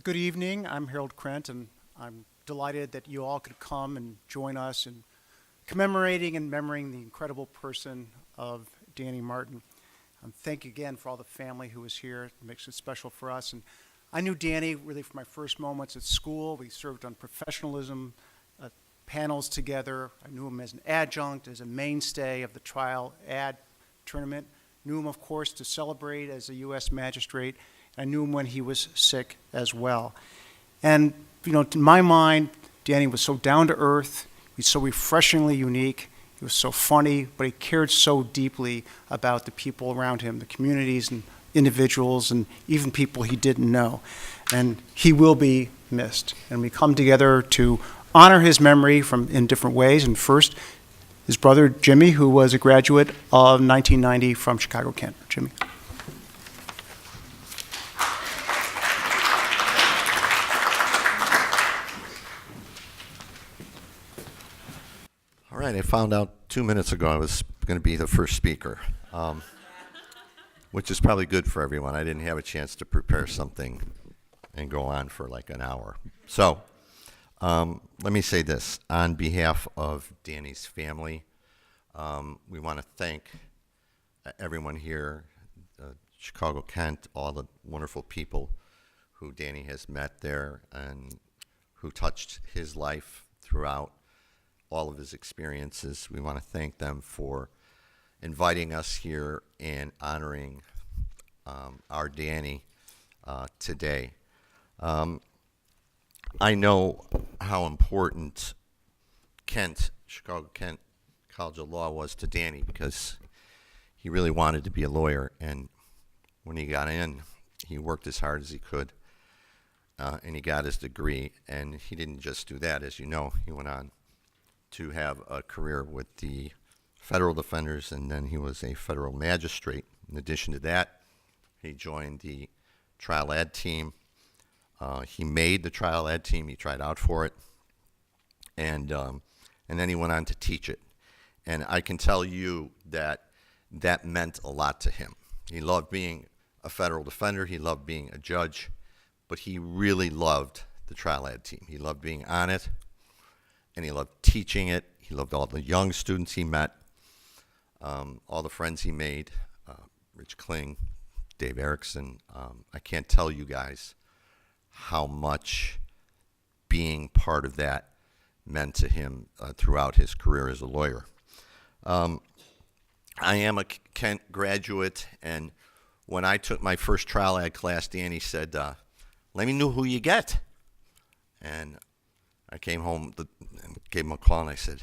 Good evening. I'm Harold Krent, and I'm delighted that you all could come and join us in commemorating and memorizing the incredible person of Danny Martin. Thank you again for all the family who was here. It makes it special for us. And I knew Danny really from my first moments at school. We served on professionalism panels together. I knew him as an adjunct, as a mainstay of the trial ad tournament. Knew him, of course, to celebrate as a U.S. magistrate. I knew him when he was sick as well. And, to my mind, Danny was so down to earth. He's so refreshingly unique. He was so funny, but he cared so deeply about the people around him, the communities and individuals, and even people he didn't know. And he will be missed. And we come together to honor his memory in different ways. And first, his brother, Jimmy, who was a graduate of 1990 from Chicago, Kent. Jimmy. All right, I found out 2 minutes ago I was going to be the first speaker, which is probably good for everyone. I didn't have a chance to prepare something and go on for like an hour. So let me say this. On behalf of Danny's family, we want to thank everyone here, Chicago, Kent, all the wonderful people who Danny has met there and who touched his life throughout all of his experiences. We want to thank them for inviting us here and honoring our Danny today. I know how important Chicago Kent College of Law was to Danny because he really wanted to be a lawyer, and when he got in, he worked as hard as he could, and he got his degree. And he didn't just do that, as you know. He went on to have a career with the federal defenders, and then he was a federal magistrate. In addition to that, he joined the trial ad team. He made the trial ad team. He tried out for it, and then he went on to teach it. And I can tell you that meant a lot to him. He loved being a federal defender. He loved being a judge, but he really loved the trial ad team. He loved being on it, and he loved teaching it. He loved all the young students he met, all the friends he made, Rich Kling, Dave Erickson. I can't tell you guys how much being part of that meant to him throughout his career as a lawyer. I am a Kent graduate, and when I took my first trial ad class, Danny said, let me know who you get. And I came home and gave him a call, and I said,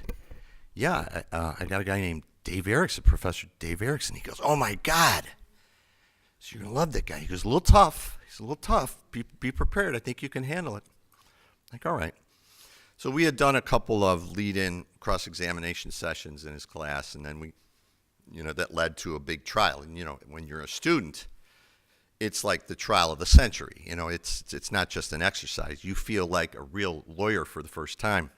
yeah, I got a guy named Dave Erickson, Professor Dave Erickson. He goes, oh, my God. So you're going to love that guy. He goes, a little tough. He's a little tough. Be prepared. I think you can handle it. I'm like, all right. So we had done a couple of lead-in cross-examination sessions in his class, and then that led to a big trial. And, when you're a student, it's like the trial of the century. It's not just an exercise. You feel like a real lawyer for the first time.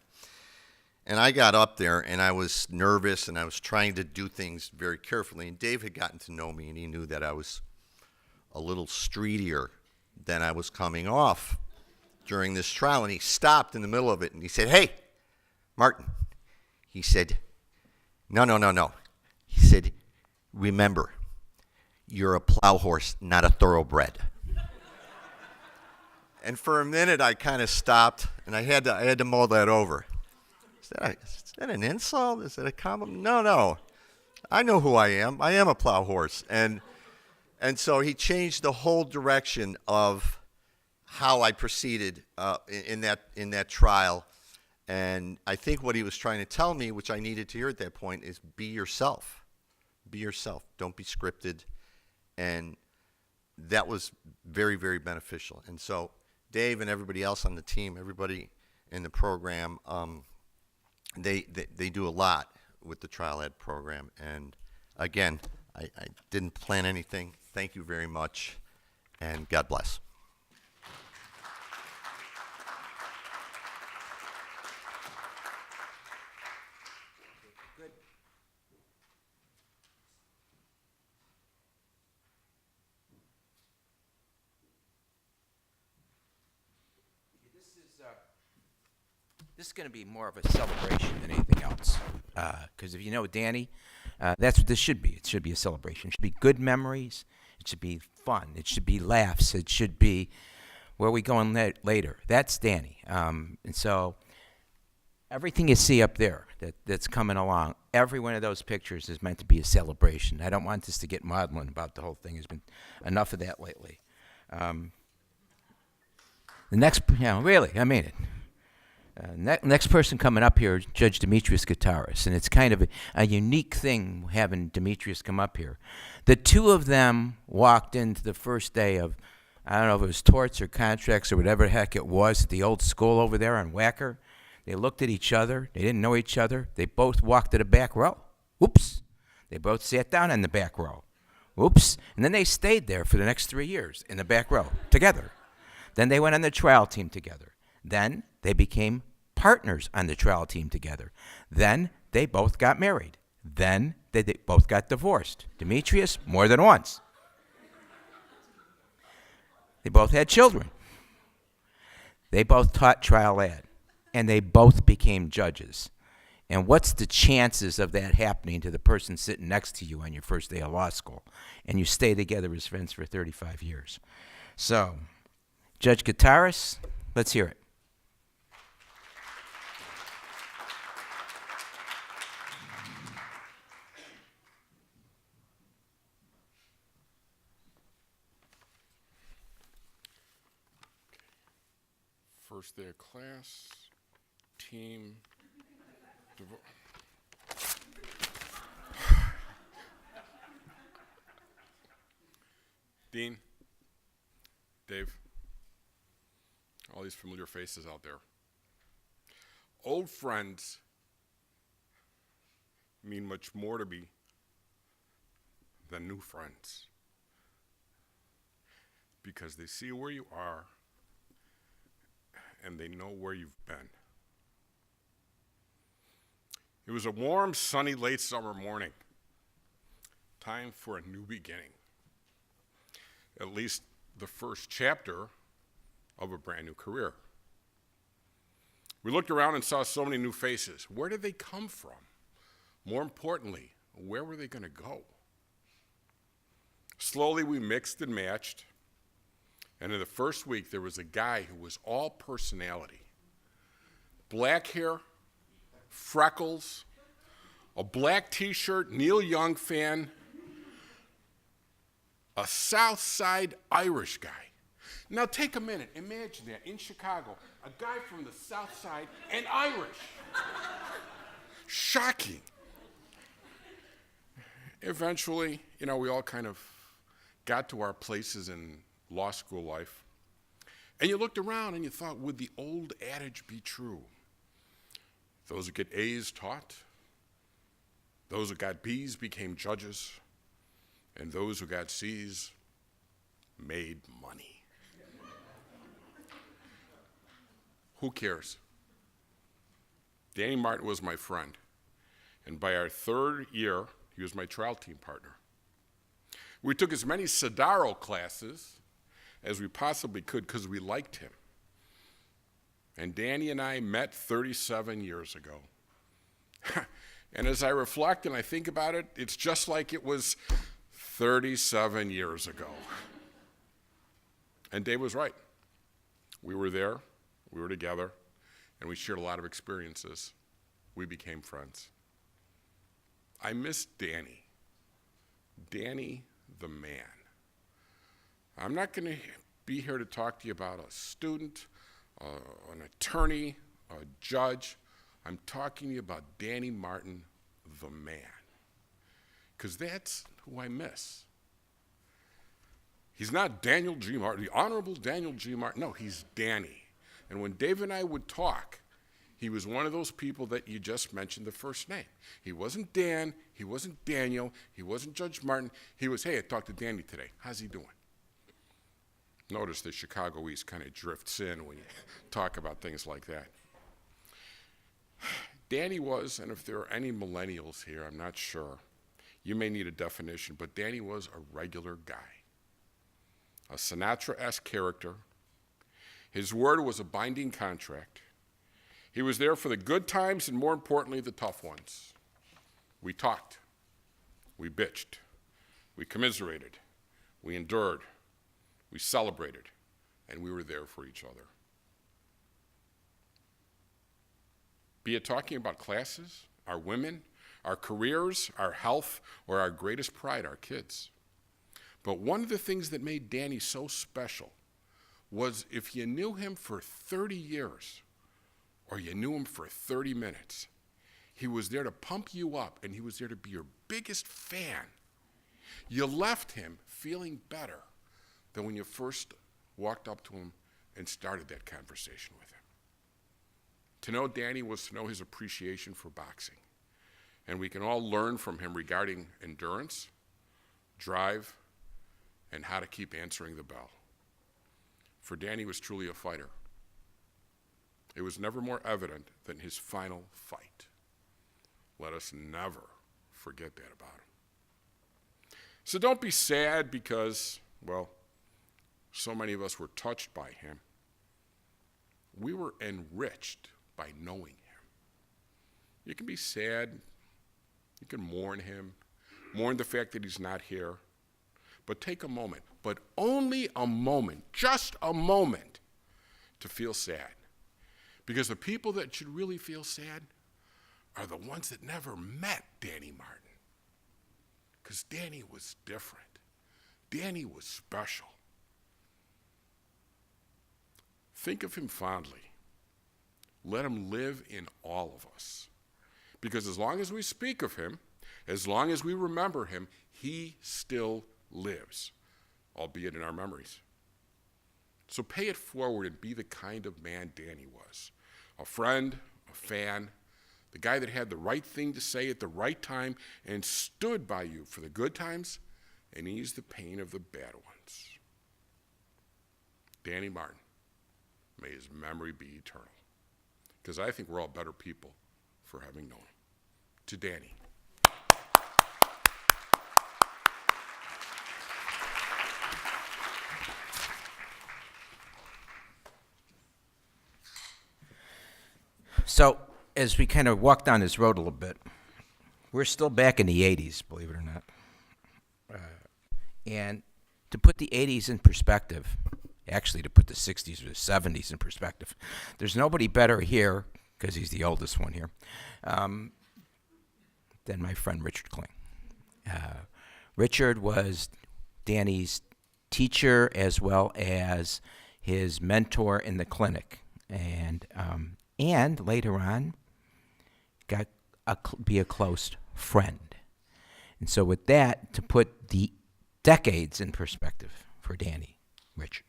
And I got up there, and I was nervous, and I was trying to do things very carefully. And Dave had gotten to know me, and he knew that I was a little streetier than I was coming off during this trial. And he stopped in the middle of it, and he said, hey, Martin. He said, no. He said, remember, you're a plow horse, not a thoroughbred. And for a minute, I kind of stopped, and I had to mull that over. Is that an insult? Is that a compliment? No. I know who I am. I am a plow horse. And so he changed the whole direction of how I proceeded in that trial. And I think what he was trying to tell me, which I needed to hear at that point, is be yourself. Be yourself. Don't be scripted. And that was very, very beneficial. And so Dave and everybody else on the team, everybody in the program, they do a lot with the trial ed program. And again, I didn't plan anything. Thank you very much, and God bless. This is going to be more of a celebration than anything else. Because if you know Danny, that's what this should be. It should be a celebration. It should be good memories. It should be fun. It should be laughs. It should be where are we going later. That's Danny. And so everything you see up there that's coming along, every one of those pictures is meant to be a celebration. I don't want this to get maudlin about the whole thing. There's been enough of that lately. The next, really, I mean it. Next person coming up here is Judge Demetrius Gitaris, and it's kind of a unique thing having Demetrius come up here. The two of them walked into the first day of, I don't know if it was torts or contracts or whatever the heck it was, at the old school over there on Wacker. They looked at each other. They didn't know each other. They both walked to the back row. Oops. They both sat down in the back row. Oops. And then they stayed there for the next 3 years in the back row together. Then they went on the trial team together. Then they became partners on the trial team together. Then they both got married. Then they both got divorced. Demetrius, more than once. They both had children. They both taught trial ad. And they both became judges. And what's the chances of that happening to the person sitting next to you on your first day of law school? And you stay together as friends for 35 years. So, Judge Gitaris, let's hear it. First day of class, team, Dean, Dave, all these familiar faces out there. Old friends mean much more to me than new friends, because they see where you are and they know where you've been. It was a warm, sunny, late summer morning. Time for a new beginning. At least the first chapter of a brand new career. We looked around and saw so many new faces. Where did they come from? More importantly, where were they going to go? Slowly we mixed and matched. And in the first week, there was a guy who was all personality. Black hair, freckles, a black t-shirt, Neil Young fan, a South Side Irish guy. Now take a minute, imagine that, in Chicago, a guy from the South Side and Irish. Shocking. Eventually, we all kind of got to our places in law school life. And you looked around and you thought, would the old adage be true? Those who get A's taught, those who got B's became judges, and those who got C's made money. Who cares? Danny Martin was my friend, and by our third year, he was my trial team partner. We took as many Sodaro classes as we possibly could because we liked him. And Danny and I met 37 years ago. And as I reflect and I think about it, it's just like it was 37 years ago. And Dave was right. We were there, we were together, and we shared a lot of experiences. We became friends. I miss Danny. Danny the man. I'm not going to be here to talk to you about a student, an attorney, a judge. I'm talking to you about Danny Martin, the man. Because that's who I miss. He's not Daniel G. Martin, the Honorable Daniel G. Martin. No, he's Danny. And when Dave and I would talk, he was one of those people that you just mentioned the first name. He wasn't Dan, he wasn't Daniel, he wasn't Judge Martin. He was, hey, I talked to Danny today. How's he doing? Notice the Chicago East kind of drifts in when you talk about things like that. Danny was, and if there are any millennials here, I'm not sure, you may need a definition, but Danny was a regular guy. A Sinatra-esque character. His word was a binding contract. He was there for the good times and, more importantly, the tough ones. We talked. We bitched. We commiserated. We endured. We celebrated. And we were there for each other. Be it talking about classes, our women, our careers, our health, or our greatest pride, our kids. But one of the things that made Danny so special was if you knew him for 30 years or you knew him for 30 minutes, he was there to pump you up and he was there to be your biggest fan. You left him feeling better than when you first walked up to him and started that conversation with him. To know Danny was to know his appreciation for boxing. And we can all learn from him regarding endurance, drive, and how to keep answering the bell. For Danny was truly a fighter. It was never more evident than his final fight. Let us never forget that about him. So don't be sad because, well, so many of us were touched by him. We were enriched by knowing him. You can be sad, you can mourn him, mourn the fact that he's not here, but take a moment, but only a moment, just a moment, to feel sad. Because the people that should really feel sad are the ones that never met Danny Martin. Because Danny was different. Danny was special. Think of him fondly. Let him live in all of us. Because as long as we speak of him, as long as we remember him, he still lives, albeit in our memories. So pay it forward and be the kind of man Danny was. A friend, a fan, the guy that had the right thing to say at the right time and stood by you for the good times and eased the pain of the bad ones. Danny Martin, may his memory be eternal. Because I think we're all better people for having known him. To Danny. So, as we kind of walk down this road a little bit, we're still back in the 80s, believe it or not. And to put the 80s in perspective, actually to put the 60s or the 70s in perspective, there's nobody better here, because he's the oldest one here, than my friend Richard Kling. Richard was Danny's teacher as well as his mentor in the clinic, and later on got be a close friend. And so with that, to put the decades in perspective for Danny, Richard.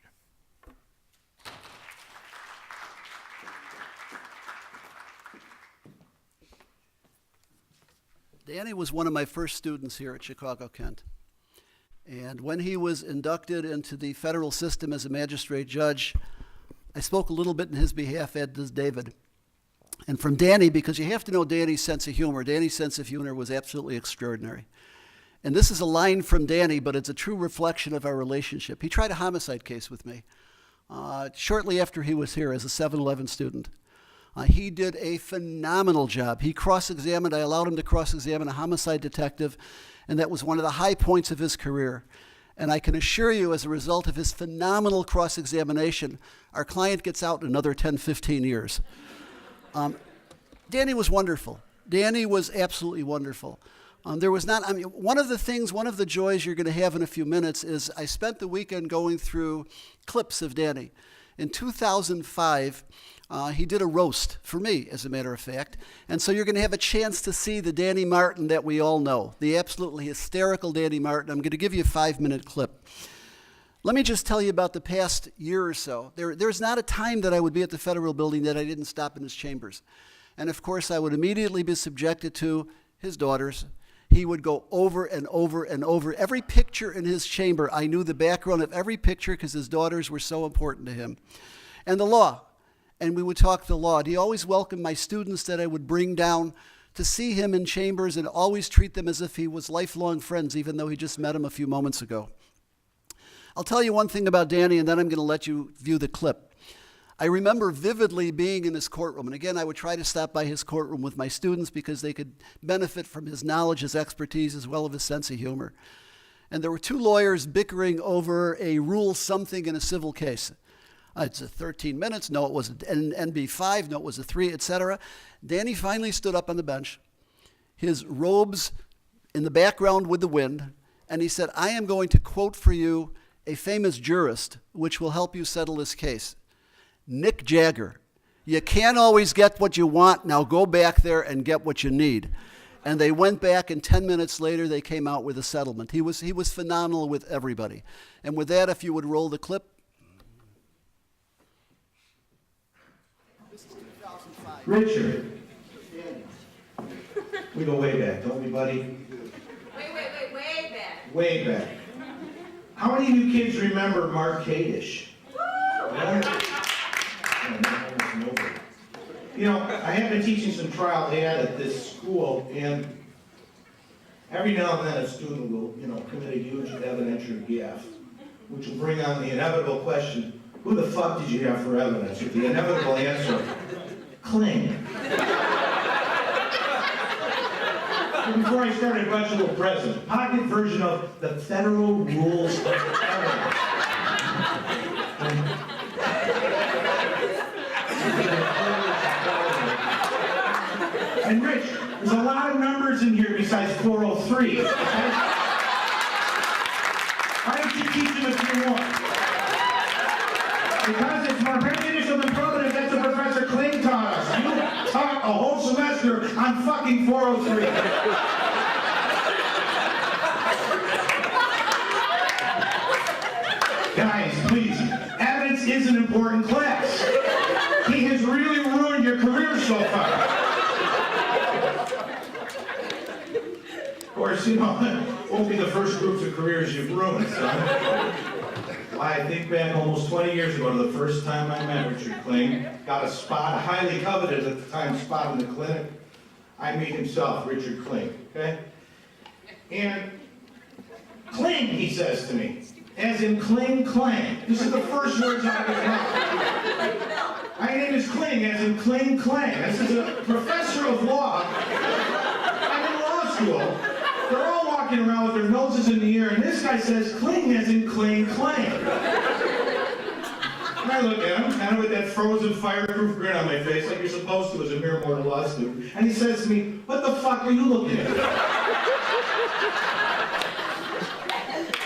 Danny was one of my first students here at Chicago Kent. And when he was inducted into the federal system as a magistrate judge, I spoke a little bit in his behalf, as does David. And from Danny, because you have to know Danny's sense of humor. Danny's sense of humor was absolutely extraordinary. And this is a line from Danny, but it's a true reflection of our relationship. He tried a homicide case with me shortly after he was here as a 7-11 student. He did a phenomenal job. He cross-examined. I allowed him to cross-examine a homicide detective, and that was one of the high points of his career. And I can assure you, as a result of his phenomenal cross-examination, our client gets out in another 10, 15 years. Danny was wonderful. Danny was absolutely wonderful. One of the joys you're going to have in a few minutes is I spent the weekend going through clips of Danny. In 2005, he did a roast for me, as a matter of fact. And so you're going to have a chance to see the Danny Martin that we all know, the absolutely hysterical Danny Martin. I'm going to give you a 5-minute clip. Let me just tell you about the past year or so. There's not a time that I would be at the federal building that I didn't stop in his chambers. And of course, I would immediately be subjected to his daughters. He would go over and over and over. Every picture in his chamber, I knew the background of every picture because his daughters were so important to him. And the law. And we would talk the law. And he always welcomed my students that I would bring down to see him in chambers and always treat them as if he was lifelong friends, even though he just met him a few moments ago. I'll tell you one thing about Danny, and then I'm going to let you view the clip. I remember vividly being in his courtroom, and again, I would try to stop by his courtroom with my students because they could benefit from his knowledge, his expertise, as well as his sense of humor. And there were two lawyers bickering over a rule something in a civil case. It's a 13 minutes, no, it was an NB5, no, it was a 3, etc. Danny finally stood up on the bench, his robes in the background with the wind, and he said, I am going to quote for you a famous jurist which will help you settle this case. Nick Jagger, you can't always get what you want, now go back there and get what you need. And they went back, and 10 minutes later, they came out with a settlement. He was phenomenal with everybody. And with that, if you would roll the clip. This is 2005. Richard. We go way back, don't we, buddy? Way back. Way back. How many of you kids remember Mark Kadish? You know, I have been teaching some trial ad at this school, and every now and then a student will, commit a huge evidentiary gaffe, which will bring on the inevitable question, who the fuck did you have for evidence? With the inevitable answer, Kling. Before I started, I was a little present. Pocket version of the Federal Rules of Evidence. And Rich, there's a lot of numbers in here besides 403. Why don't you teach them if you want? Because it's more prejudicial than probative. That's what Professor Kling taught us. You taught a whole semester on fucking 403. Guys, please, evidence is an important class. He has really ruined your career so far. Of course, won't be the first groups of careers you've ruined, son. Why, I think back almost 20 years ago to the first time I met Richard Kling, got a spot, a highly coveted at the time spot in the clinic. I meet himself, Richard Kling, okay? And Kling, he says to me, as in Kling Clang. This is the first words out of his mouth. My name is Kling, as in Kling Clang. This is a professor of law. I'm in law school. They're all walking around with their noses in the air, and this guy says Kling, as in Kling Clang. And I look at him, kind of with that frozen, fireproof grin on my face, like you're supposed to as a mere mortal law student. And he says to me, what the fuck are you looking at?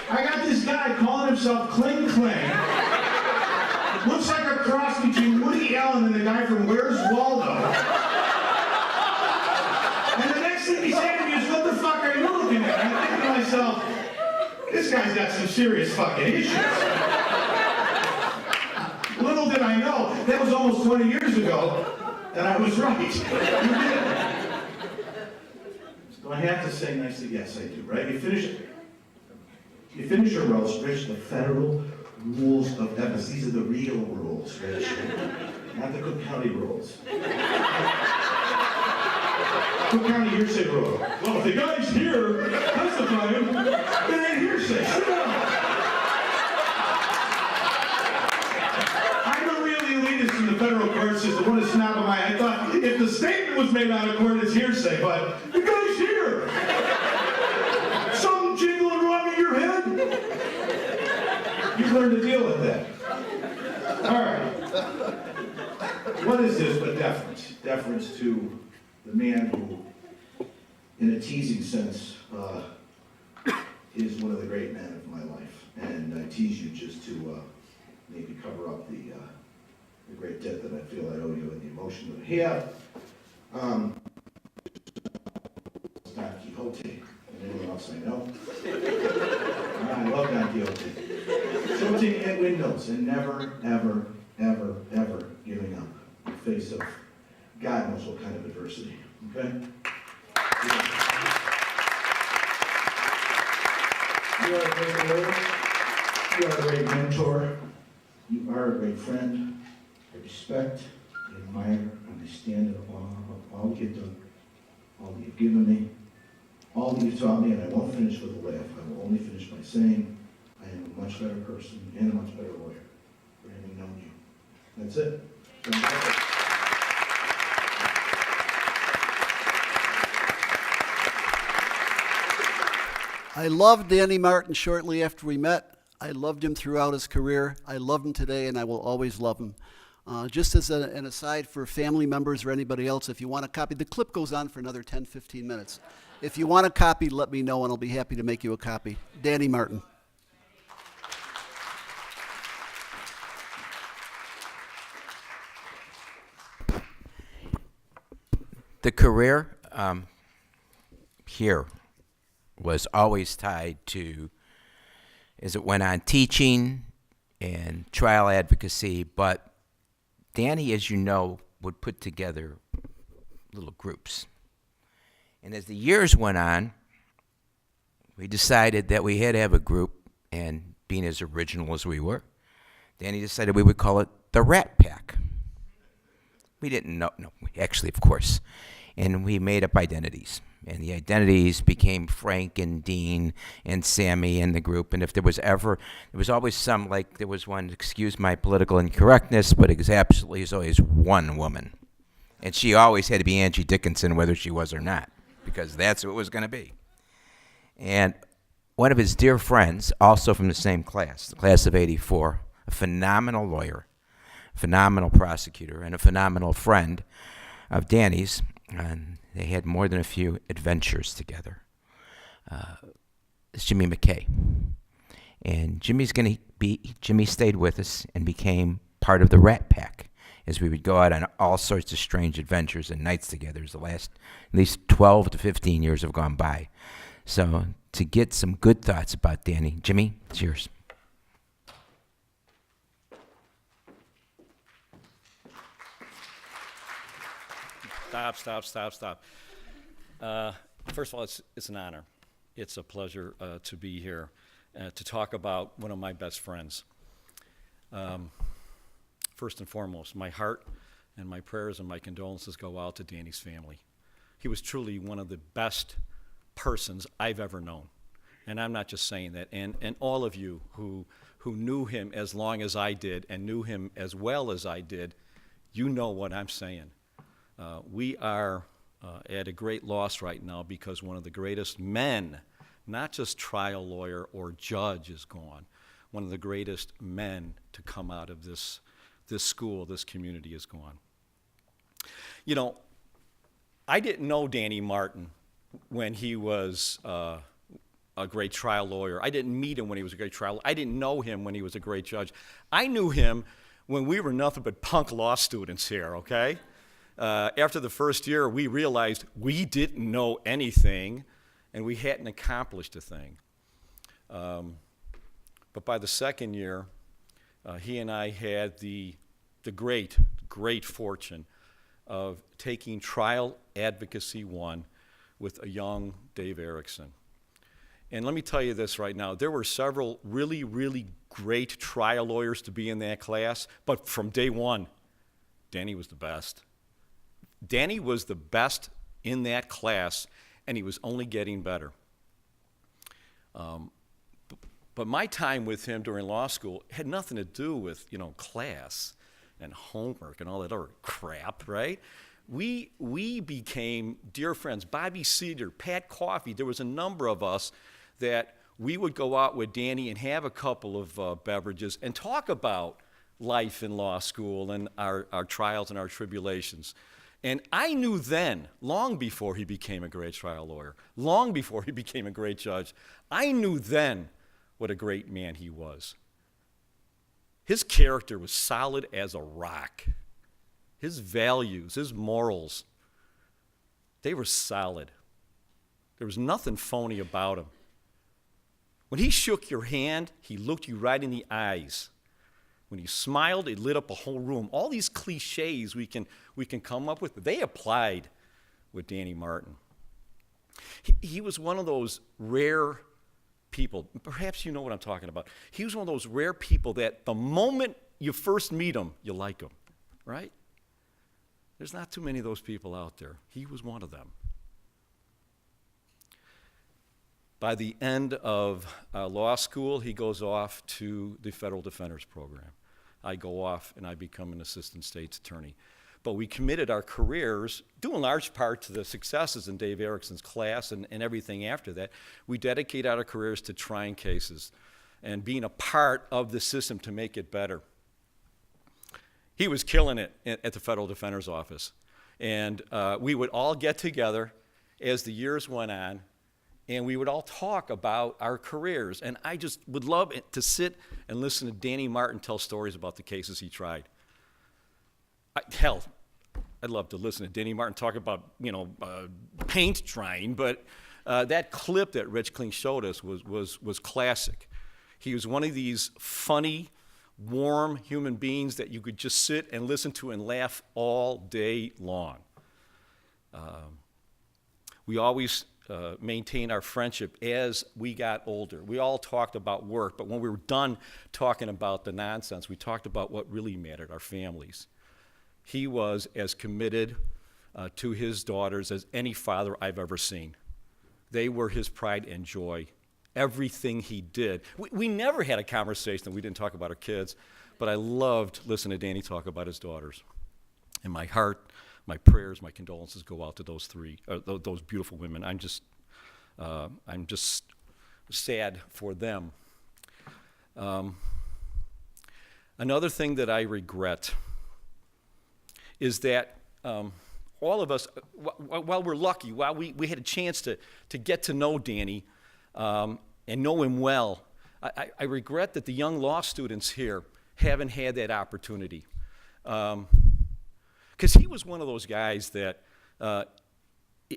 I got this guy calling himself Kling Clang. Looks like a cross between Woody Allen and the guy from Where's Waldo. And the next thing he said to me is, what the fuck are you looking at? And I think to myself, this guy's got some serious fucking issues. Little did I know, that was almost 20 years ago, and I was right. You did. Do I have to say nicely? Yes, I do, right? You finish your roast, Rich, the Federal Rules of Evidence. These are the real rules, Rich, not the Cook County rules. Cook County hearsay rule. Well, if the guy's here testifying, it ain't hearsay. Sit down. I'm a really elitist in the federal court system. What a snap of my head. I thought if the statement was made out of court, it's hearsay, but the guy's here. Something jingling wrong in your head? You've learned to deal with that. All right. What is this but deference? Deference to the man who, in a teasing sense, is one of the great men of my life. And I tease you just to maybe cover up the great debt that I feel I owe you and the emotion that I have. Don Quixote, and anyone else I know. I love Don Quixote. Tilting at windows and never, ever, ever, ever giving up in the face of God knows what kind of adversity. Okay? You are a great lawyer. You are a great mentor. You are a great friend. I respect, I admire, and I stand in awe of all you've done, all that you've given me, all that you've taught me, and I won't finish with a laugh. I will only finish by saying I am a much better person and a much better lawyer for having known you. That's it. I loved Danny Martin shortly after we met. I loved him throughout his career. I love him today, and I will always love him. Just as an aside for family members or anybody else, if you want a copy, the clip goes on for another 10, 15 minutes. If you want a copy, let me know, and I'll be happy to make you a copy. Danny Martin. The career here was always tied to, as it went on, teaching and trial advocacy, but Danny, as you know, would put together little groups. And as the years went on, we decided that we had to have a group, and being as original as we were, Danny decided we would call it the Rat Pack. We didn't know, no, actually, of course. And we made up identities. And the identities became Frank and Dean and Sammy and the group. And if there was ever, there was always some, like there was one, excuse my political incorrectness, but it absolutely is always one woman. And she always had to be Angie Dickinson, whether she was or not, because that's who it was going to be. And one of his dear friends, also from the same class, the class of '84, a phenomenal lawyer, phenomenal prosecutor, and a phenomenal friend of Danny's, and they had more than a few adventures together. It's Jimmy McKay. And Jimmy stayed with us and became part of the Rat Pack as we would go out on all sorts of strange adventures and nights together. As the last at least 12 to 15 years have gone by. So to get some good thoughts about Danny, Jimmy, it's yours. Stop. First of all, it's an honor. It's a pleasure to be here to talk about one of my best friends. First and foremost, my heart and my prayers and my condolences go out to Danny's family. He was truly one of the best persons I've ever known. And I'm not just saying that. And all of you who knew him as long as I did and knew him as well as I did, you know what I'm saying. We are at a great loss right now because one of the greatest men, not just trial lawyer or judge, is gone. One of the greatest men to come out of this school, this community, is gone. You know, I didn't know Danny Martin when he was a great trial lawyer. I didn't meet him when he was a great trial lawyer. I didn't know him when he was a great judge. I knew him when we were nothing but punk law students here, okay? After the first year, we realized we didn't know anything, and we hadn't accomplished a thing. But by the second year, he and I had the great fortune of taking Trial Advocacy 1 with a young Dave Erickson. And let me tell you this right now, there were several really, really great trial lawyers to be in that class, but from day one, Danny was the best. Danny was the best in that class, and he was only getting better. But my time with him during law school had nothing to do with, class and homework and all that other crap, right? We became dear friends. Bobby Cedar, Pat Coffey, there was a number of us that we would go out with Danny and have a couple of beverages and talk about life in law school and our trials and our tribulations. And I knew then, long before he became a great trial lawyer, long before he became a great judge, I knew then what a great man he was. His character was solid as a rock. His values, his morals, they were solid. There was nothing phony about him. When he shook your hand, he looked you right in the eyes. When he smiled, it lit up a whole room. All these cliches we can come up with, they applied with Danny Martin. He was one of those rare people. Perhaps you know what I'm talking about. He was one of those rare people that the moment you first meet him, you like him, right? There's not too many of those people out there. He was one of them. By the end of law school, he goes off to the Federal Defenders Program. I go off and I become an assistant state's attorney. But we committed our careers, due in large part to the successes in Dave Erickson's class and everything after that. We dedicated our careers to trying cases and being a part of the system to make it better. He was killing it at the Federal Defender's Office. And we would all get together as the years went on, and we would all talk about our careers. And I just would love to sit and listen to Danny Martin tell stories about the cases he tried. Hell, I'd love to listen to Danny Martin talk about, paint drying, but that clip that Rich Kling showed us was classic. He was one of these funny, warm human beings that you could just sit and listen to and laugh all day long. We always maintained our friendship as we got older. We all talked about work, but when we were done talking about the nonsense, we talked about what really mattered, our families. He was as committed to his daughters as any father I've ever seen. They were his pride and joy. Everything he did. We never had a conversation that we didn't talk about our kids, but I loved listening to Danny talk about his daughters. And my heart, my prayers, my condolences go out to those those beautiful women. I'm just sad for them. Another thing that I regret is that all of us, while we're lucky, while we had a chance to get to know Danny and know him well, I regret that the young law students here haven't had that opportunity. Because he was one of those guys that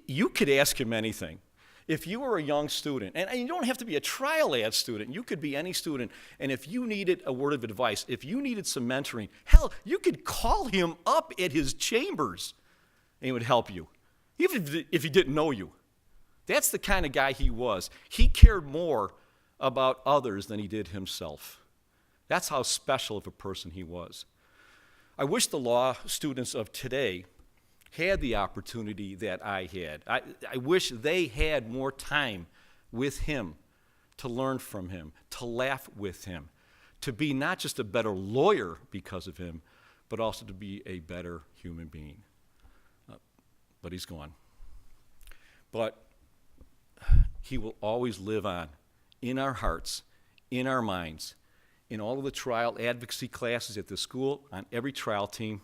you could ask him anything. If you were a young student, and you don't have to be a trial ad student, you could be any student, and if you needed a word of advice, if you needed some mentoring, hell, you could call him up at his chambers and he would help you, even if he didn't know you. That's the kind of guy he was. He cared more about others than he did himself. That's how special of a person he was. I wish the law students of today had the opportunity that I had. I wish they had more time with him, to learn from him, to laugh with him, to be not just a better lawyer because of him, but also to be a better human being. But he's gone. But he will always live on in our hearts, in our minds, in all of the trial advocacy classes at the school, on every trial team.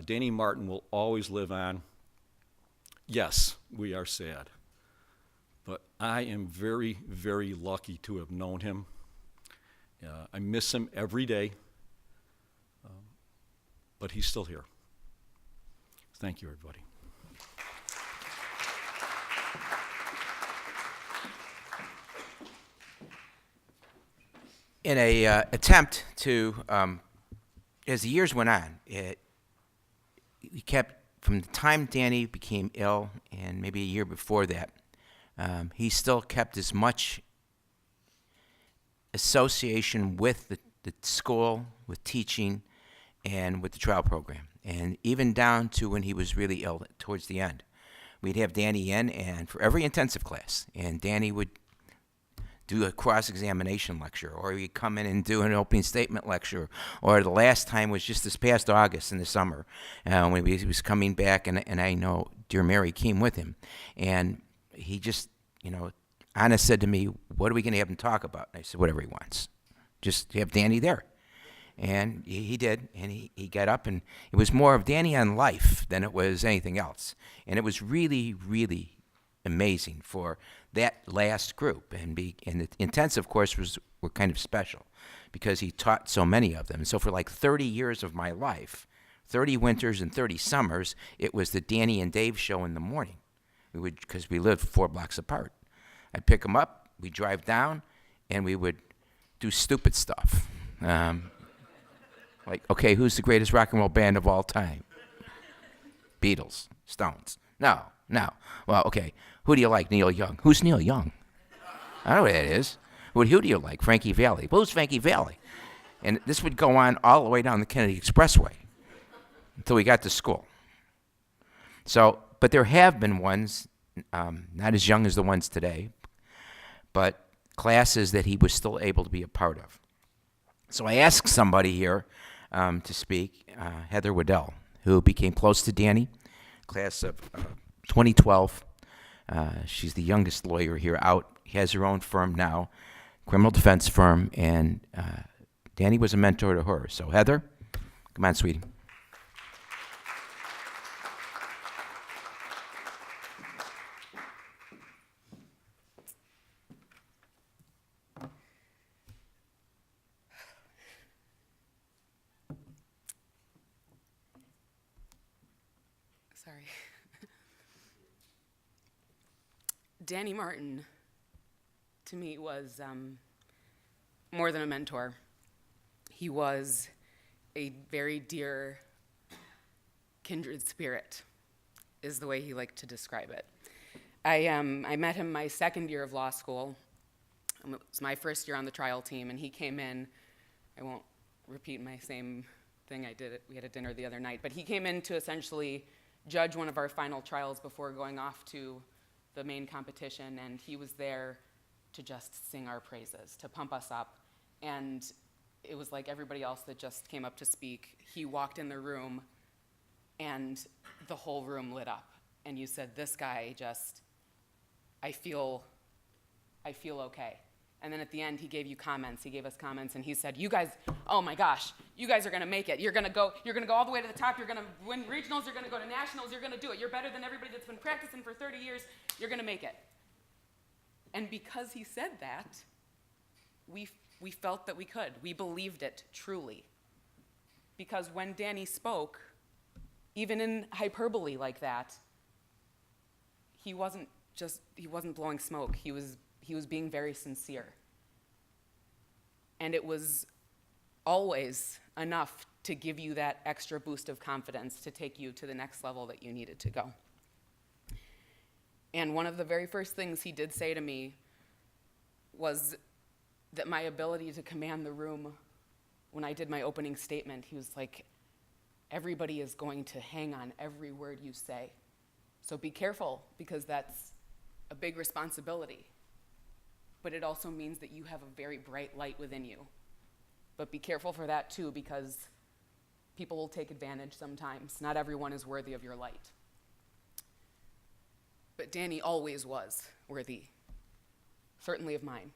Danny Martin will always live on. Yes, we are sad. But I am very, very lucky to have known him. I miss him every day. But he's still here. Thank you, everybody. In a attempt to, as the years went on, he kept, from the time Danny became ill, and maybe a year before that, he still kept as much association with the school, with teaching, and with the trial program. And even down to when he was really ill towards the end. We'd have Danny in, and for every intensive class, and Danny would do a cross-examination lecture, or he'd come in and do an opening statement lecture, or the last time was just this past August in the summer when he was coming back, and I know dear Mary came with him, and he just, Anna said to me, what are we going to have him talk about? And I said, whatever he wants. Just have Danny there. And he did, and he got up, and it was more of Danny on life than it was anything else. And it was really, really amazing for that last group. And the intensive course were kind of special because he taught so many of them. And so for like 30 years of my life, 30 winters and 30 summers, it was the Danny and Dave show in the morning. Because we lived 4 blocks apart. I'd pick them up, we'd drive down, and we would do stupid stuff. Like, okay, who's the greatest rock and roll band of all time? Beatles, Stones. No. Well, okay, who do you like? Neil Young. Who's Neil Young? I don't know who that is. Who do you like? Frankie Valli. Who's Frankie Valli? And this would go on all the way down the Kennedy Expressway until we got to school. So, but there have been ones, not as young as the ones today, but classes that he was still able to be a part of. So I asked somebody here to speak, Heather Waddell, who became close to Danny, class of 2012. She's the youngest lawyer here out. He has her own firm now, criminal defense firm, and Danny was a mentor to her. So Heather, come on, sweetie. Sorry. Danny Martin, to me, was more than a mentor. He was a very dear kindred spirit, is the way he liked to describe it. I met him my second year of law school. It was my first year on the trial team, and he came in. I won't repeat my same thing I did. We had a dinner the other night, but he came in to essentially judge one of our final trials before going off to the main competition, and he was there to just sing our praises, to pump us up. And it was like everybody else that just came up to speak. He walked in the room, and the whole room lit up. And you said, this guy just, I feel okay. And then at the end, he gave you comments. He gave us comments, and he said, you guys, oh my gosh, you guys are gonna make it. You're gonna go all the way to the top. You're gonna win regionals. You're gonna go to nationals. You're gonna do it. You're better than everybody that's been practicing for 30 years. You're gonna make it. And because he said that, we felt that we could. We believed it truly. Because when Danny spoke, even in hyperbole like that, he wasn't blowing smoke. He was being very sincere. And it was always enough to give you that extra boost of confidence to take you to the next level that you needed to go. And one of the very first things he did say to me was that my ability to command the room when I did my opening statement, he was like, everybody is going to hang on every word you say. So be careful, because that's a big responsibility. But it also means that you have a very bright light within you. But be careful for that too, because people will take advantage sometimes. Not everyone is worthy of your light. But Danny always was worthy, certainly of mine.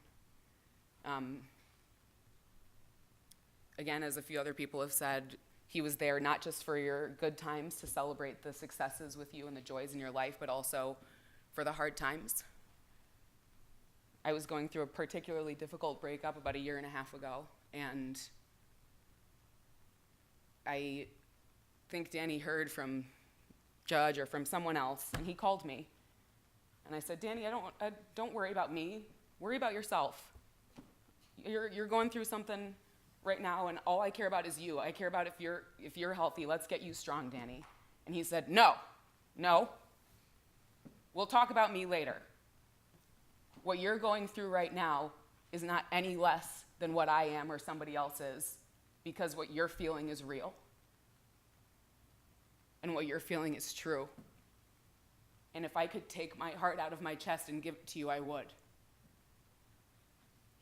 Again, as a few other people have said, he was there not just for your good times to celebrate the successes with you and the joys in your life, but also for the hard times. I was going through a particularly difficult breakup about 1.5 years ago, and I think Danny heard from Judge or from someone else, and he called me. And I said, Danny, don't worry about me. Worry about yourself. You're going through something right now, and all I care about is you. I care about if you're healthy. Let's get you strong, Danny. And he said, no. We'll talk about me later. What you're going through right now is not any less than what I am or somebody else is, because what you're feeling is real. And what you're feeling is true. And if I could take my heart out of my chest and give it to you, I would.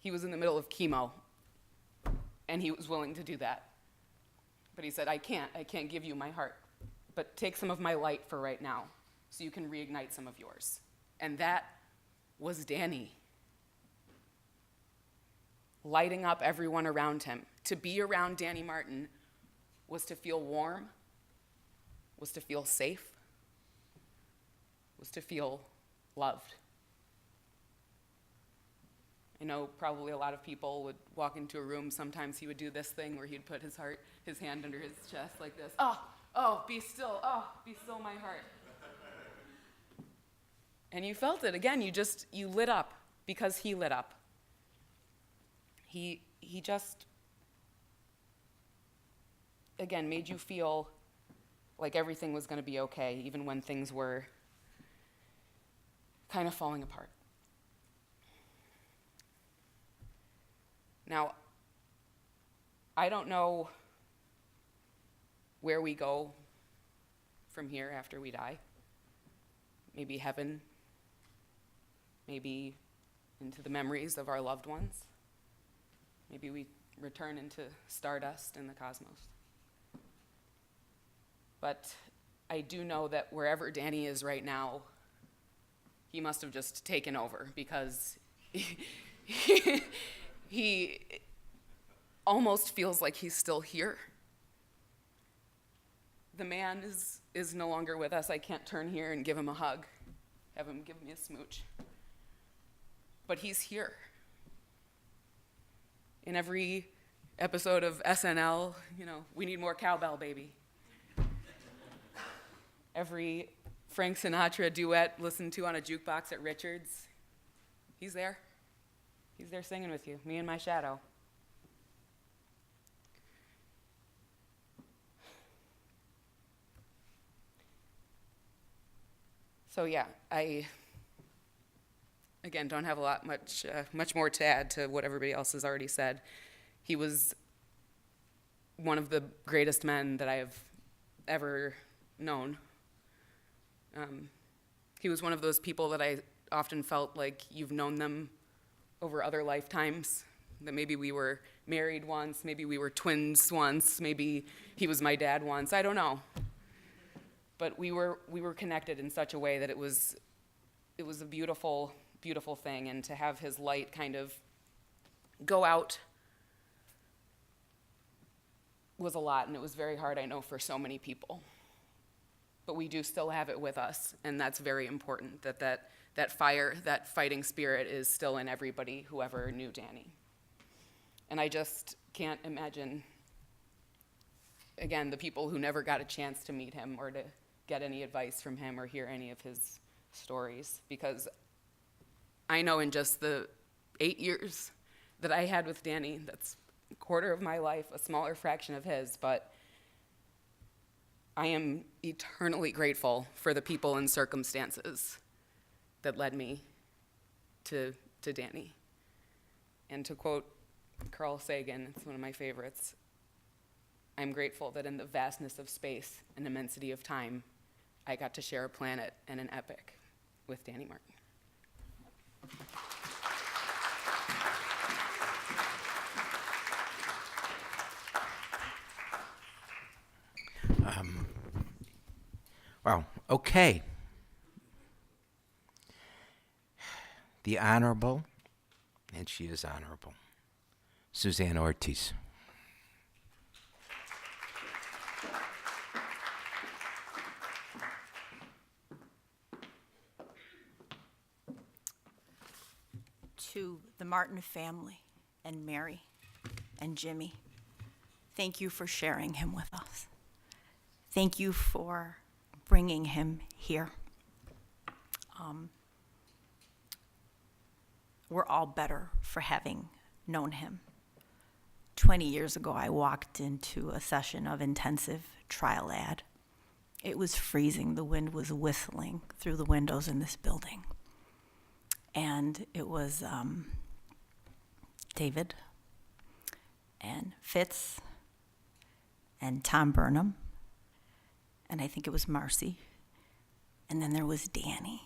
He was in the middle of chemo, and he was willing to do that. But he said, I can't give you my heart, but take some of my light for right now so you can reignite some of yours. And that was Danny, lighting up everyone around him. To be around Danny Martin was to feel warm, was to feel safe, was to feel loved. I know probably a lot of people would walk into a room, sometimes he would do this thing where he'd put his hand under his chest like this. Oh, be still, my heart. And you felt it. Again, you lit up because he lit up. He just, again, made you feel like everything was going to be okay, even when things were kind of falling apart. Now, I don't know where we go from here after we die. Maybe heaven, maybe into the memories of our loved ones. Maybe we return into stardust in the cosmos. But I do know that wherever Danny is right now, he must have just taken over, because he almost feels like he's still here. The man is no longer with us. I can't turn here and give him a hug, have him give me a smooch. But he's here. In every episode of SNL, we need more cowbell, baby. Every Frank Sinatra duet listened to on a jukebox at Richards, he's there. He's there singing with you, me and my shadow. So yeah, I, again, don't have much more to add to what everybody else has already said. He was one of the greatest men that I have ever known. He was one of those people that I often felt like you've known them over other lifetimes, that maybe we were married once, maybe we were twins once, maybe he was my dad once, I don't know. But we were connected in such a way that it was a beautiful, beautiful thing, and to have his light kind of go out was a lot, and it was very hard, I know, for so many people. But we do still have it with us, and that's very important, that fire, that fighting spirit is still in everybody who ever knew Danny. And I just can't imagine, again, the people who never got a chance to meet him or to get any advice from him or hear any of his stories, because I know in just the 8 years that I had with Danny, that's a quarter of my life, a smaller fraction of his, but I am eternally grateful for the people and circumstances that led me to Danny. And to quote Carl Sagan, it's one of my favorites, I'm grateful that in the vastness of space and immensity of time, I got to share a planet and an epic with Danny Martin. Well, okay. The Honorable, and she is honorable, Suzanne Ortiz. To the Martin family and Mary and Jimmy, thank you for sharing him with us. Thank you for bringing him here. We're all better for having known him. 20 years ago, I walked into a session of intensive trial ad. It was freezing. The wind was whistling through the windows in this building. And it was David and Fitz and Tom Burnham, and I think it was Marcy, and then there was Danny.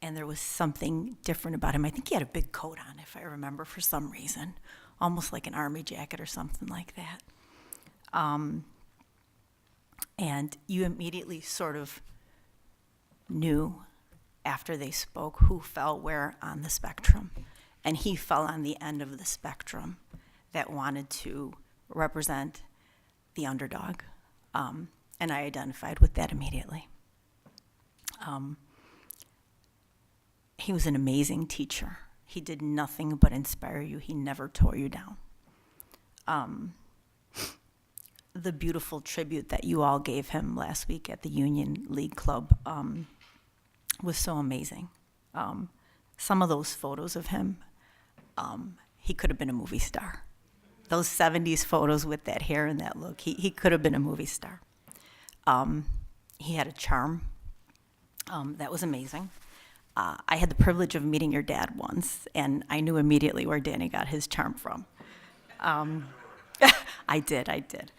And there was something different about him. I think he had a big coat on, if I remember, for some reason, almost like an army jacket or something like that. And you immediately sort of knew after they spoke who fell where on the spectrum. And he fell on the end of the spectrum that wanted to represent the underdog. And I identified with that immediately. He was an amazing teacher. He did nothing but inspire you. He never tore you down. The beautiful tribute that you all gave him last week at the Union League Club was so amazing. Some of those photos of him, he could have been a movie star. Those 70s photos with that hair and that look, he could have been a movie star. He had a charm that was amazing. I had the privilege of meeting your dad once, and I knew immediately where Danny got his charm from. I did.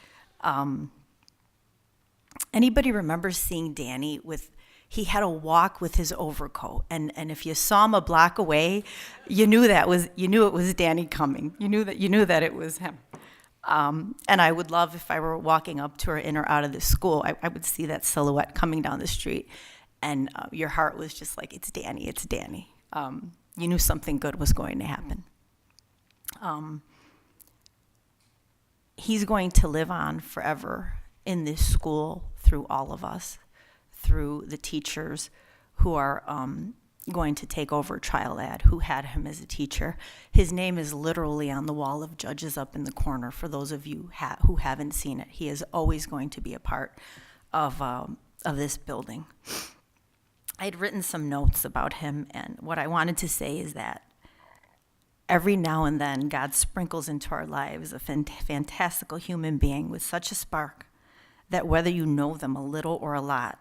Anybody remember seeing Danny with he had a walk with his overcoat, and if you saw him a block away, you knew it was Danny coming. You knew that it was him. And I would love if I were walking up to or in or out of the school, I would see that silhouette coming down the street, and your heart was just like, it's Danny, it's Danny. You knew something good was going to happen. He's going to live on forever in this school through all of us, through the teachers who are going to take over Trial Ad, who had him as a teacher. His name is literally on the wall of judges up in the corner for those of you who haven't seen it. He is always going to be a part of this building. I had written some notes about him, and what I wanted to say is that every now and then God sprinkles into our lives a fantastical human being with such a spark that whether you know them a little or a lot,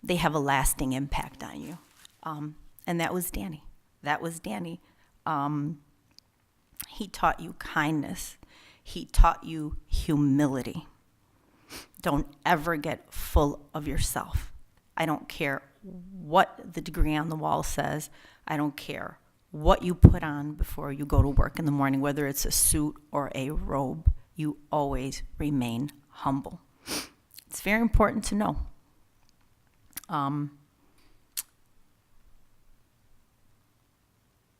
they have a lasting impact on you. And that was Danny. That was Danny. He taught you kindness. He taught you humility. Don't ever get full of yourself. I don't care what the degree on the wall says. I don't care what you put on before you go to work in the morning, whether it's a suit or a robe. You always remain humble. It's very important to know.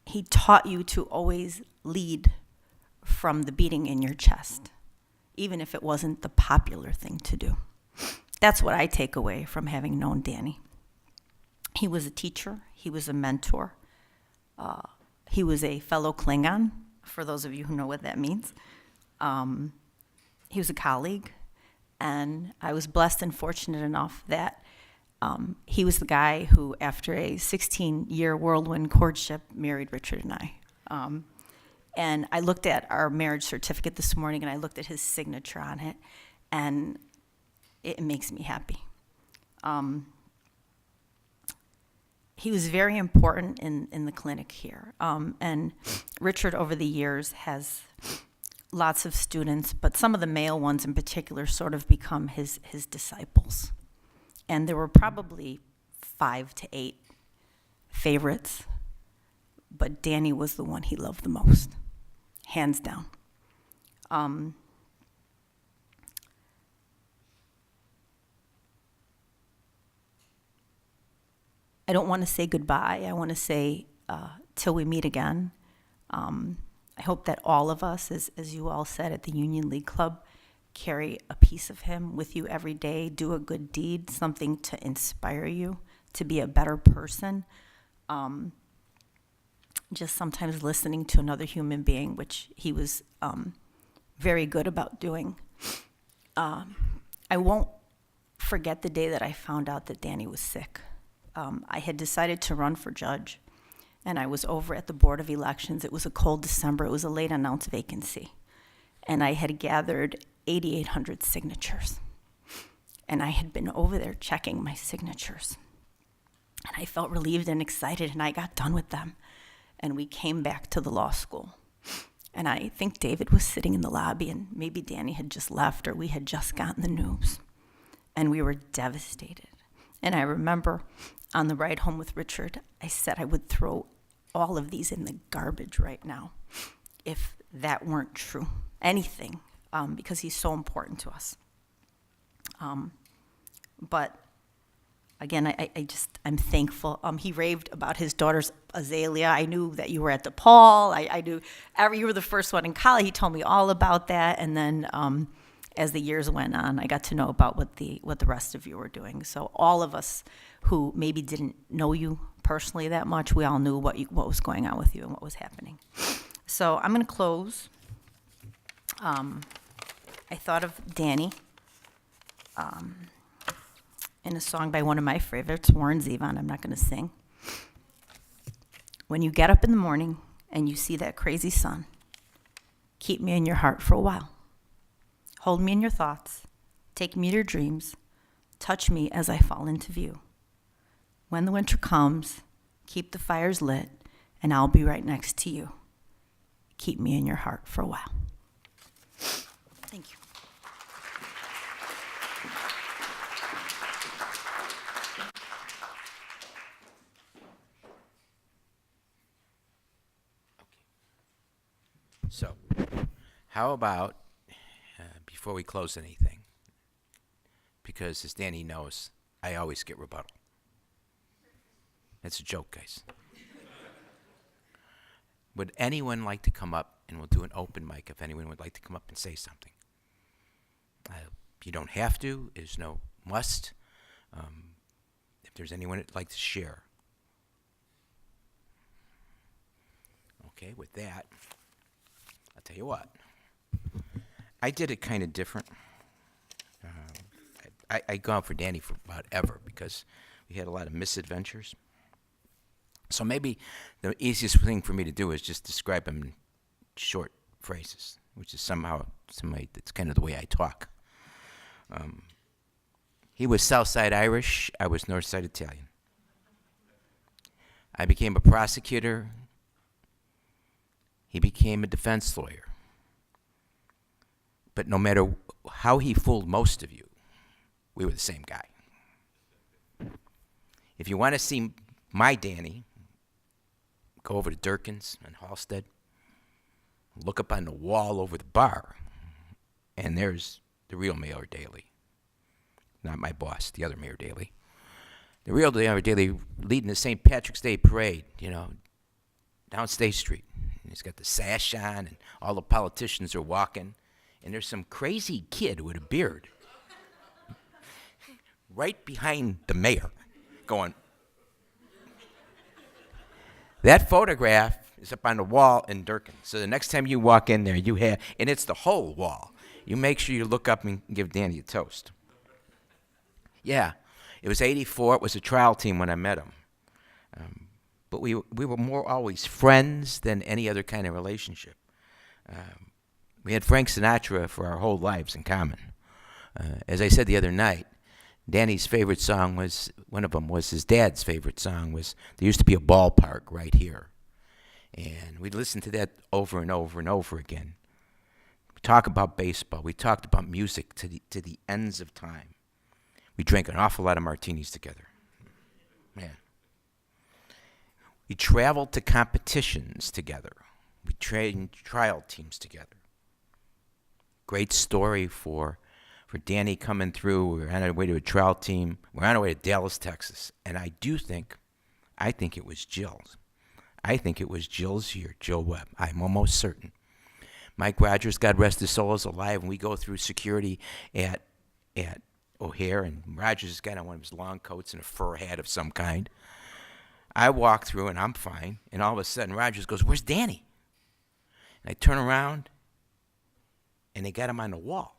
He taught you to always lead from the beating in your chest, even if it wasn't the popular thing to do. That's what I take away from having known Danny. He was a teacher. He was a mentor. He was a fellow Klingon, for those of you who know what that means. He was a colleague, and I was blessed and fortunate enough that he was the guy who, after a 16-year whirlwind courtship, married Richard and I. And I looked at our marriage certificate this morning, and I looked at his signature on it, and it makes me happy. He was very important in the clinic here. And Richard, over the years, has lots of students, but some of the male ones in particular sort of become his disciples. And there were probably 5 to 8 favorites, but Danny was the one he loved the most, hands down. I don't want to say goodbye. I want to say till we meet again. I hope that all of us, as you all said at the Union League Club, carry a piece of him with you every day, do a good deed, something to inspire you to be a better person. Just sometimes listening to another human being, which he was very good about doing. I won't forget the day that I found out that Danny was sick. I had decided to run for judge, and I was over at the Board of Elections. It was a cold December. It was a late announced vacancy. And I had gathered 8,800 signatures. And I had been over there checking my signatures. And I felt relieved and excited, and I got done with them. And we came back to the law school. And I think David was sitting in the lobby, and maybe Danny had just left, or we had just gotten the news. And we were devastated. And I remember on the ride home with Richard, I said I would throw all of these in the garbage right now if that weren't true. Anything, because he's so important to us. But again, I'm thankful. He raved about his daughter's Azalea. I knew that you were at DePaul. I knew you were the first one in college. He told me all about that. And then as the years went on, I got to know about what the rest of you were doing. So all of us who maybe didn't know you personally that much, we all knew what was going on with you and what was happening. So I'm going to close. I thought of Danny in a song by one of my favorites, Warren Zevon. I'm not going to sing. When you get up in the morning and you see that crazy sun, keep me in your heart for a while. Hold me in your thoughts. Take me to your dreams. Touch me as I fall into view. When the winter comes, keep the fires lit, and I'll be right next to you. Keep me in your heart for a while. Thank you. how about, before we close anything, because as Danny knows, I always get rebuttal. That's a joke, guys. Would anyone like to come up, and we'll do an open mic if anyone would like to come up and say something? You don't have to. There's no must. If there's anyone that'd like to share. Okay, with that, I'll tell you what. I did it kind of different. I'd gone for Danny for about ever because we had a lot of misadventures. So maybe the easiest thing for me to do is just describe him in short phrases, which is somehow that's kind of the way I talk. He was Southside Irish. I was Northside Italian. I became a prosecutor. He became a defense lawyer. But no matter how he fooled most of you, we were the same guy. If you want to see my Danny, go over to Durkin's and Halstead, look up on the wall over the bar, and there's the real Mayor Daley. Not my boss, the other Mayor Daley. The real Mayor Daley leading the St. Patrick's Day parade, down State Street. And he's got the sash on, and all the politicians are walking, and there's some crazy kid with a beard right behind the mayor going. That photograph is up on the wall in Durkin. So the next time you walk in there, and it's the whole wall. You make sure you look up and give Danny a toast. Yeah, it was 84. It was a trial team when I met him. But we were more always friends than any other kind of relationship. We had Frank Sinatra for our whole lives in common. As I said the other night, Danny's favorite song one of them was his dad's favorite song was, there used to be a ballpark right here. And we'd listen to that over and over and over again. We talk about baseball. We talked about music to the ends of time. We drank an awful lot of martinis together. Man. We traveled to competitions together. We trained trial teams together. Great story for Danny coming through. We were on our way to a trial team. We're on our way to Dallas, Texas. And I think it was Jill's. I think it was Jill's year, Jill Webb. I'm almost certain. Mike Rogers, God rest his soul, is alive, and we go through security at O'Hare, and Rogers has got on one of his long coats and a fur hat of some kind. I walk through, and I'm fine, and all of a sudden Rogers goes, "Where's Danny?" And I turn around, and they got him on the wall.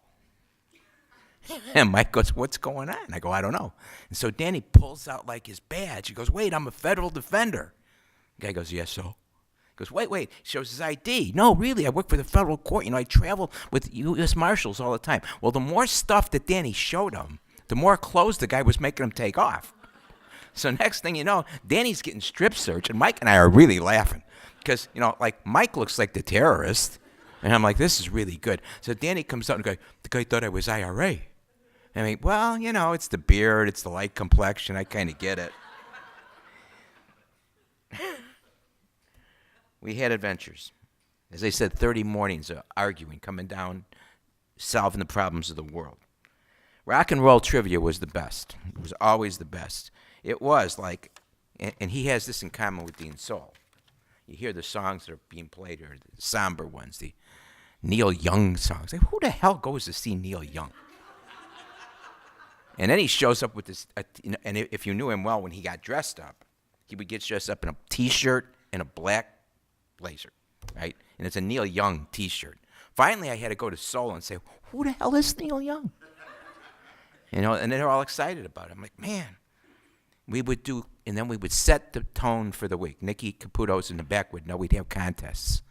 And Mike goes, "What's going on?" I go, "I don't know." And so Danny pulls out like his badge. He goes, "Wait, I'm a federal defender." The guy goes, "Yes, so?" He goes, wait, shows his ID. "No, really, I work for the federal court. I travel with U.S. Marshals all the time." Well, the more stuff that Danny showed him, the more clothes the guy was making him take off. So next thing you know, Danny's getting strip searched, and Mike and I are really laughing. Because, Mike looks like the terrorist. And I'm like, this is really good. So Danny comes out and goes, "The guy thought I was IRA." I mean, well, it's the beard, it's the light complexion. I kind of get it. We had adventures. As I said, 30 mornings of arguing, coming down, solving the problems of the world. Rock and roll trivia was the best. It was always the best. It was like, and he has this in common with Dean Soul. You hear the songs that are being played, or the somber ones, the Neil Young songs. Like, who the hell goes to see Neil Young? And then he shows up with this, and if you knew him well, when he got dressed up, he would get dressed up in a T-shirt and a black blazer, right? And it's a Neil Young T-shirt. Finally, I had to go to Soul and say, "Who the hell is Neil Young?" And they're all excited about it. I'm like, man. And then we would set the tone for the week. Nikki Caputo's in the back would know we'd have contests.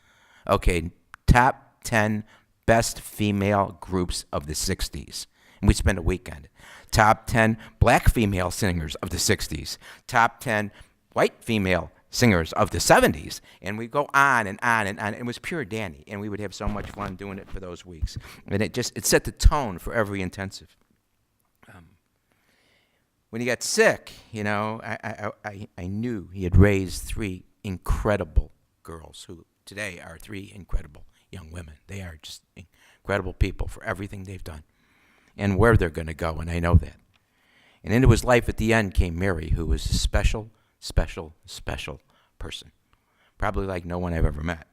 Okay, top 10 best female groups of the 60s. And we'd spend a week on it. Top 10 black female singers of the 60s. Top 10 white female singers of the 70s. And we'd go on and on and on. It was pure Danny. And we would have so much fun doing it for those weeks. And it set the tone for every intensive. When he got sick, I knew he had raised 3 incredible girls who today are 3 incredible young women. They are just incredible people for everything they've done and where they're going to go, and I know that. And into his life at the end came Mary, who was a special, special, special person, probably like no one I've ever met.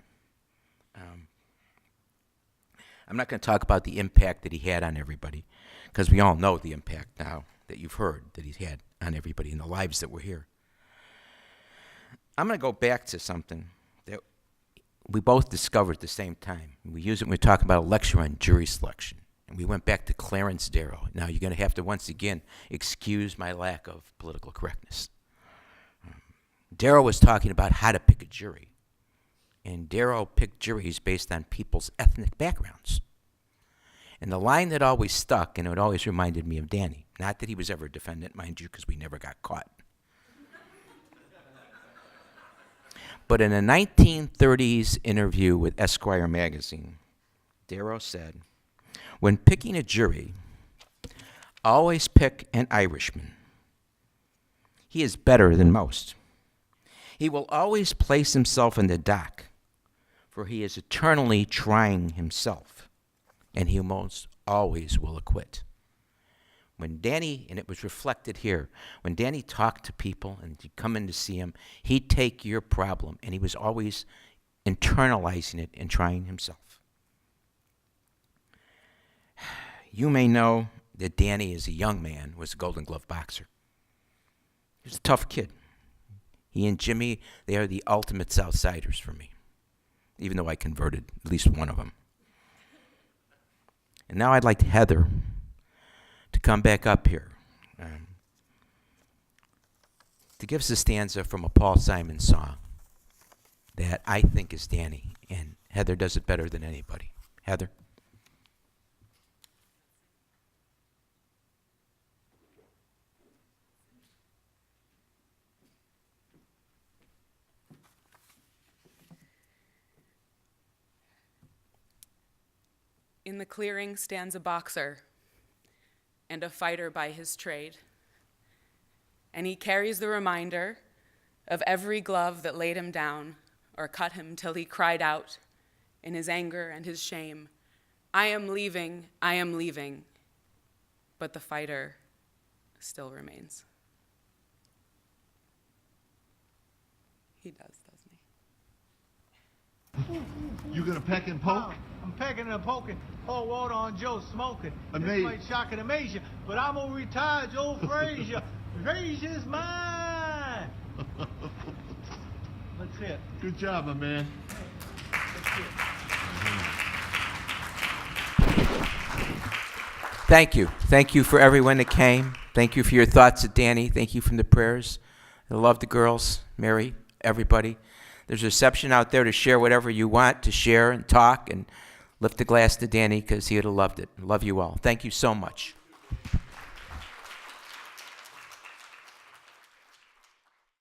I'm not going to talk about the impact that he had on everybody, because we all know the impact now that you've heard that he's had on everybody in the lives that were here. I'm going to go back to something that we both discovered at the same time. We use it when we talk about a lecture on jury selection. And we went back to Clarence Darrow. Now, you're going to have to, once again, excuse my lack of political correctness. Darrow was talking about how to pick a jury. And Darrow picked juries based on people's ethnic backgrounds. And the line that always stuck, and it always reminded me of Danny, not that he was ever a defendant, mind you, because we never got caught. But in a 1930s interview with Esquire magazine, Darrow said, "When picking a jury, always pick an Irishman. He is better than most. He will always place himself in the dock, for he is eternally trying himself, and he most always will acquit." When Danny, and it was reflected here, when Danny talked to people and you'd come in to see him, he'd take your problem, and he was always internalizing it and trying himself. You may know that Danny, as a young man, was a Golden Glove boxer. He was a tough kid. He and Jimmy, they are the ultimate Southsiders for me, even though I converted at least one of them. And now I'd like Heather to come back up here to give us a stanza from a Paul Simon song that I think is Danny, and Heather does it better than anybody. Heather? In the clearing stands a boxer and a fighter by his trade, and he carries the reminder of every glove that laid him down or cut him till he cried out in his anger and his shame, I am leaving, but the fighter still remains. He does, doesn't he? You gonna peck and poke? I'm pecking and poking, pour water on Joe smoking. This might shock and amaze you, but I'm gonna retire Joe Frazier. Frazier's mine. That's it. Good job, my man. Thank you. Thank you for everyone that came. Thank you for your thoughts of Danny. Thank you from the prayers. I love the girls, Mary, everybody. There's a reception out there to share whatever you want to share and talk, and lift a glass to Danny because he would have loved it. Love you all. Thank you so much.